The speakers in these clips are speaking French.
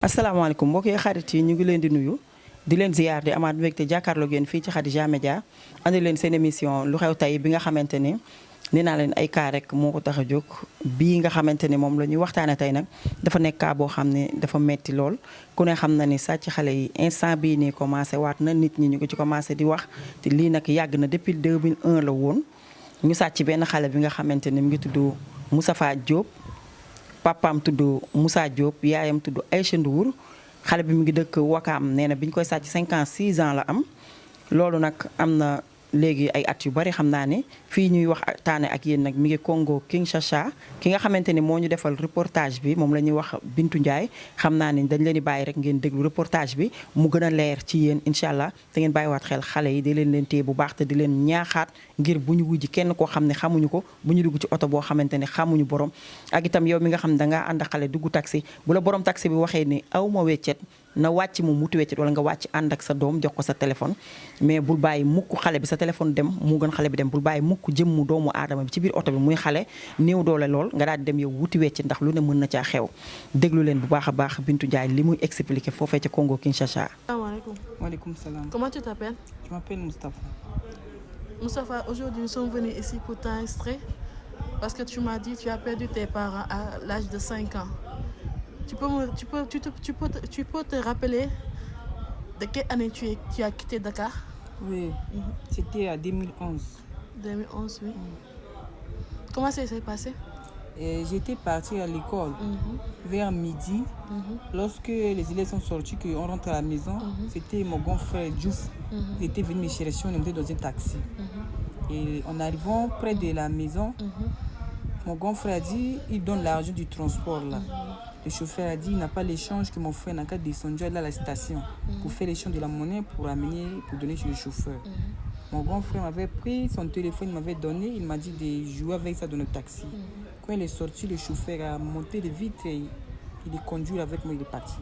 asalaamaaleykum mbokk yi xarit yi ñu ngi leen di nuyu di leen ziyaar di amaat mbégte jàkkaarloo ngeen fii ci Khadija Média andi leen seen émission lu xew tey bi nga xamante ni nee naa leen ay cas rek moo ko tax a jóg bii nga xamante ni moom la ñuy waxtaane tey nag dafa nekk cas boo xam ne dafa metti lool ku ne xam na ni sàcc xale yi instant bii nii commencé waat na nit ñi ñu ko ci commencé di wax te lii nag yàgg na depuis 2001 la woon ñu sàcc benn xale bi nga xamante ni mu ngi tudd Moustapha Diop papaam tudd Moussa Diop yaayam tudd Aïcha Ndour xale bi mu ngi dëkk Wakaam nee na bi ñu koy sàcc 56 ans la am loolu nag am na léegi ay at yu bari xam naa ne fii ñuy wax taane ak yéen nag mi ngi Congo Kinshasa ki nga xamante ni moo ñu defal reportage bi moom la ñuy wax Bintu Ndiaye xam naa ni dañ leen di bàyyi rek ngeen déglu reportage bi mu gën a leer ci yéen incha allah te ngeen bàyyiwaat xel xale yi di leen téye bu baax te di leen ñaaxaat ngir bu ñu wujji kenn koo xam ne xamuñu ko bu ñu dugg ci oto boo xamante ne xamuñu borom ak itam yow mi nga xam ne dangaa ànd xale dugg taxi bu la borom taxi bi waxee ni aw ma weccet na wàcc mu muti weccet wala nga wàcc ànd ak sa doom jox ko sa téléphone mais bul bàyyi mukk xale bi sa téléphone dem mu gën xale bi dem bul bàyyi mukk jëmmu doomu aadama bi ci biir oto bi muy xale néew doole lool nga daal di dem yow wuti weccet ndax lu ne mën na caa xew déglu leen bu baax a baax Bintu Ndiaye li muy expliqué foofee ca Congo Kinshasa. Asalaamaaleykum. Waaleykum salam. Comment tu t'appelles? Je m'appelle Moustapha. Moustapha, aujourd'hui nous sommes venus ici pour t'instruire parce que tu m'as dit que tu as perdu tes parents à l'âge de 5 ans. Tu peux te rappeler de quelle année tu as quitté Dakar? Oui, c'était à 2011. 2011, oui. Comment ça s'est passé? J'étais partie à l'école vers midi. Lorsque les élèves sont sortis, qu'on rentre à la maison, c'était mon grand frère Diouf. Il était venu me chercher, on était dans un taxi. Et en arrivant près de la maison, mon grand frère a dit, il donne l'argent du transport là. Le chauffeur a dit, il n'a pas l'échange que mon frère n'a qu'à descendre à la station pour faire l'échange de la monnaie pour donner chez le chauffeur. Mon grand frère m'avait pris son téléphone, il m'avait donné, il m'a dit de jouer avec ça dans le taxi. Quand il est sorti, le chauffeur a monté les vitres et il est conduit avec moi, il est parti.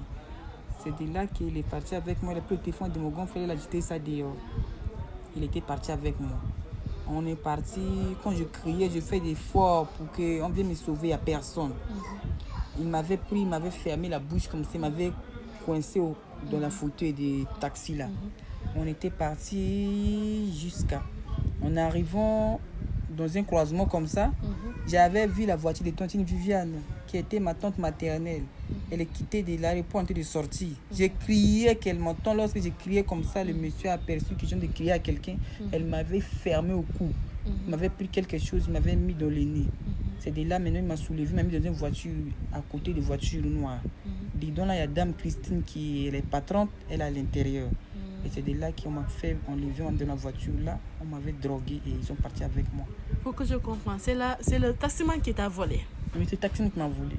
C'est de là qu'il est parti avec moi, il a pris le téléphone de mon grand frère, il a jeté ça dehors. Il était parti avec moi. On est parti, quand je criais, je fais des efforts pour qu'on vienne me sauver, il n'y a personne. Il m'avait pris, il m'avait fermé la bouche comme ça, il m'avait coincé dans la fauteuil des taxis là. On était parti jusqu'à... En arrivant dans un croisement comme ça, j'avais vu la voiture de Tontine Viviane, qui était ma tante maternelle. Elle est quittée de l'aéroport en train de sortir. J'ai crié qu'elle m'entend. Lorsque j'ai crié comme ça, le monsieur a aperçu que je viens de crier à quelqu'un. Elle m'avait fermé au cou. Il m'avait pris quelque chose, il m'avait mis dans le nez. C'est de là, maintenant, il m'a soulevé, il m'a mis dans une voiture à côté de voitures noires. Dedans, là, il y a Dame Christine qui est la patronne, elle est à l'intérieur. Et c'est de là qu'on m'a fait enlever dans la voiture là. On m'avait drogué et ils sont partis avec moi. Pour que je comprenne, c'est le taximan qui t'a volé. Oui, c'est le taximan qui m'a volé.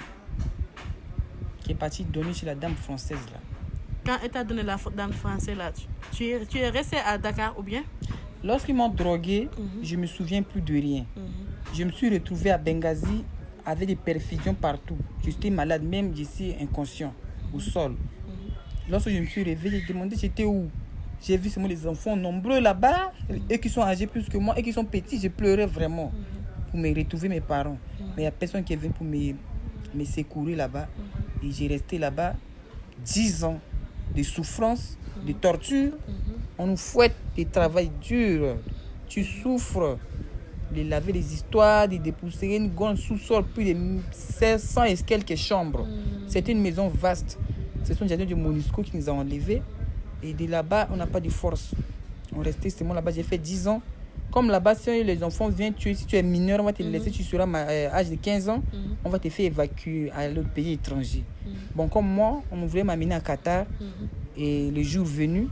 Qui est parti donner chez la dame française là. Quand elle t'a donné la dame française là, tu es resté à Dakar ou bien? Lorsqu'ils m'ont drogué, je ne me souviens plus de rien. Je me suis retrouvé à Benghazi avec des perfusions partout. J'étais malade, même d'ici inconscient, au sol. Lorsque je me suis réveillé, j'ai demandé j'étais où. J'ai vu seulement les enfants nombreux là-bas, eux qui sont âgés plus que moi, et qui sont petits. Je pleurais vraiment pour me retrouver mes parents. Mais il n'y a personne qui est venu pour me secourir là-bas. Et j'ai resté là-bas 10 ans de souffrance, de torture. On nous fouette, des travail dur. Tu souffres. De laver les histoires, de dépoussiérer une grande sous-sol, plus de 1600 et quelques chambres. C'était une maison vaste. Ce sont des jardins de MONUSCO qui nous ont enlevés. Et de là-bas, on n'a pas de force. On restait seulement là-bas. J'ai fait 10 ans. Comme là-bas, si les enfants viennent tuer, si tu es mineur, on va te laisser, tu seras à l'âge de 15 ans, on va te faire évacuer à l'autre pays étranger. Bon, comme moi, on voulait m'amener à Qatar. Et le jour venu,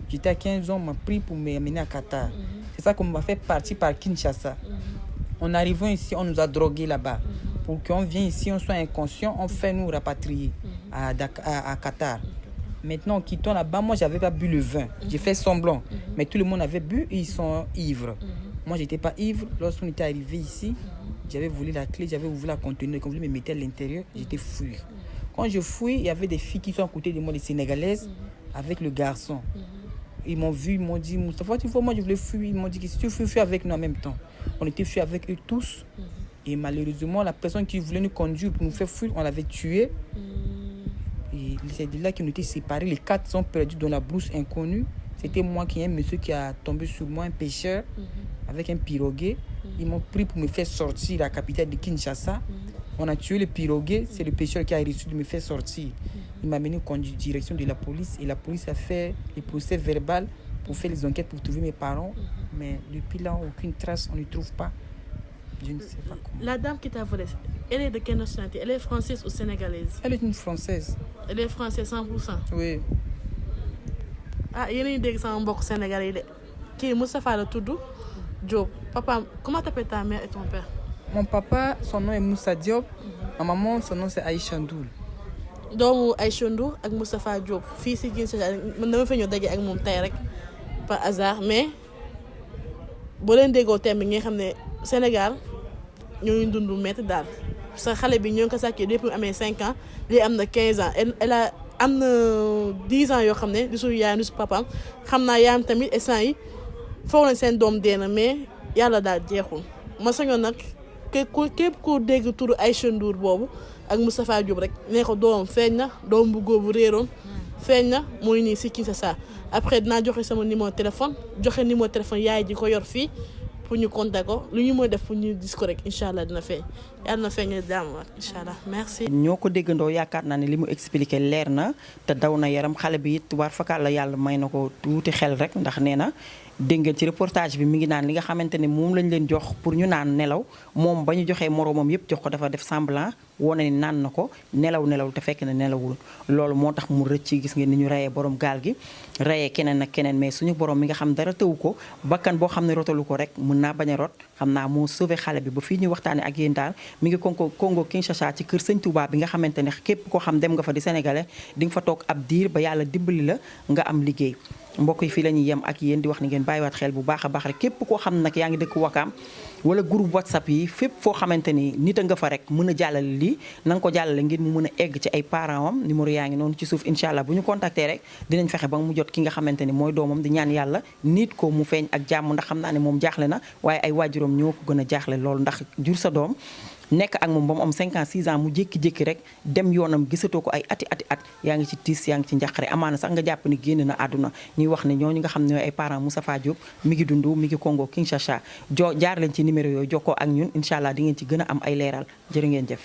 j'étais à 15 ans, on m'a pris pour m'amener à Qatar. C'est ça qu'on m'a fait partir par Kinshasa. En arrivant ici, on nous a drogués là-bas. Pour qu'on vienne ici, on soit inconscient, on fait nous rapatrier à Qatar. Maintenant, en quittant là-bas, moi, j'avais pas bu le vin. J'ai fait semblant. Mais tout le monde avait bu et ils sont ivres. Moi, j'étais pas ivre. Lorsqu'on était arrivé ici, j'avais volé la clé, j'avais ouvert la conteneur. Quand je voulais me mettre à l'intérieur, j'étais fouillé. Quand je fouille, il y avait des filles qui sont à côté de moi, les Sénégalaises, avec le garçon. Ils m'ont vu, ils m'ont dit, Moustapha, tu vois, moi, je voulais fuir. Ils m'ont dit que si tu fuis avec nous en même temps. On était fuis avec eux tous. Et malheureusement, la personne qui voulait nous conduire pour nous faire fuir, on l'avait tué. Et C'est de là qu'ils ont été séparés. Les 4 sont perdus dans la brousse inconnue. C'était moi qui ai un monsieur qui a tombé sur moi, un pêcheur, avec un piroguet. Ils m'ont pris pour me faire sortir à la capitale de Kinshasa. On a tué le piroguet. C'est le pêcheur qui a reçu de me faire sortir. Il m'a mené en direction de la police. Et la police a fait les procès verbal pour faire les enquêtes pour trouver mes parents. Mais depuis là, aucune trace, on ne trouve pas. Je ne sais pas comment. La dame qui t'a volé, elle est de quelle nationalité? Elle est française ou sénégalaise? Elle est une Française. Elle est française 100%. Oui. Ah, yéen a ngi dégg sama mbokk sénégalais yi de kii Moustapha la tudd Diop. Papa, comment t'appelles ta mère et ton père? Mon papa, son nom est Moussa Diop. Ma maman, son nom c'est Aïcha Ndoul. doomu Aïcha Ndour ak Moustapha Diop fii si Kinshasa man dama fa ñëw daje ak moom tey rek par hasard mais boo leen déggoo thème bi nga xam ne Sénégal ñoo ngi dund métti daal sa xale bi ñoo ngi ko sàccee depuis mu amee 5 ans lii am na 15 ans elle a am na 10 ans yoo xam ne di su yaayam di su papaam xam naa yaayam tamit instant yi foog nañ seen doom dee na mais yàlla daal jeexul ma sañoon nag képp ku dégg turu Aïcha Ndour boobu ak Moustapha Diop rek nee ko doomam feeñ na doom bu góor bu réeroon feeñ na mooy nii si Kinshasa après dinaa joxe sama numéro téléphone joxe numéro téléphone yaay ji ko yor fii pour ñu contacter ko lu ñu mën def pour ñu gis ko rek incha allah dina feeñ yàlla na feeñ daam waat incha allah merci. ñoo ko déggandoo yaakaar naa ne li mu expliqué leer na te daw na yaram xale bi it war fakkaat la yàlla may na ko tuuti xel rek ndax nee na dégg ngeen ci reportage bi mi ngi naan li nga xamante ne moom lañ leen jox pour ñu naan nelaw moom ba ñu joxee moroomam yëpp jox ko dafa def semblant wone ni naan na ko nelaw te fekk na nelawul loolu moo tax mu rëcc gis ngeen ni ñu reyee borom gaal gi reyee keneen ak keneen mais suñu borom mi nga xam dara tëwu ko bakkan boo xam ne rotalu ko rek mën naa bañ a rot xam naa moo sauvé xale bi ba fii ñuy waxtaane ak yéen daal mi ngi Congo Kinshasa ci kër Sëñ Touba bi nga xamante ne képp koo xam dem nga fa di sénégalais di nga fa toog ab diir ba yàlla dimbali la nga am liggéey mbokk yi fii la ñuy yem ak yéen di wax ni ngeen bàyyiwaat xel bu baax a baax rek képp koo xam nag yaa ngi dëkk Wakaam wala groupe WhatsApp yi fépp foo xamante ni nit a nga fa rek mën a jàllale lii na nga ko jàllale ngir mu mën a egg ci ay parents am numéro yaa ngi noonu ci suuf incha allah bu ñu contacter rek dinañ fexe ba mu jot ki nga xamante ni mooy doomam di ñaan yàlla nit ko mu feeñ ak jàmm ndax xam naa ne moom jaaxle na waaye ay waajuram ñoo ko gën a jaaxle loolu ndax jur sa doom nekk ak moom ba mu am 5 ans 6 ans mu jékki-jékki rek dem yoonam gisatoo ko ay ati at yaa ngi ci tiis yaa ngi ci njaqare amaana sax nga jàpp ni génn na àdduna ñuy wax ne ñooñu nga xam ne ñooy ay parents Moustapha Diop mi ngi dund mi ngi Congo Kinshasa jaar leen ci numéro yooyu jokkoo ak ñun incha allah di ngeen ci gën a am ay leeral jërë ngeen jëf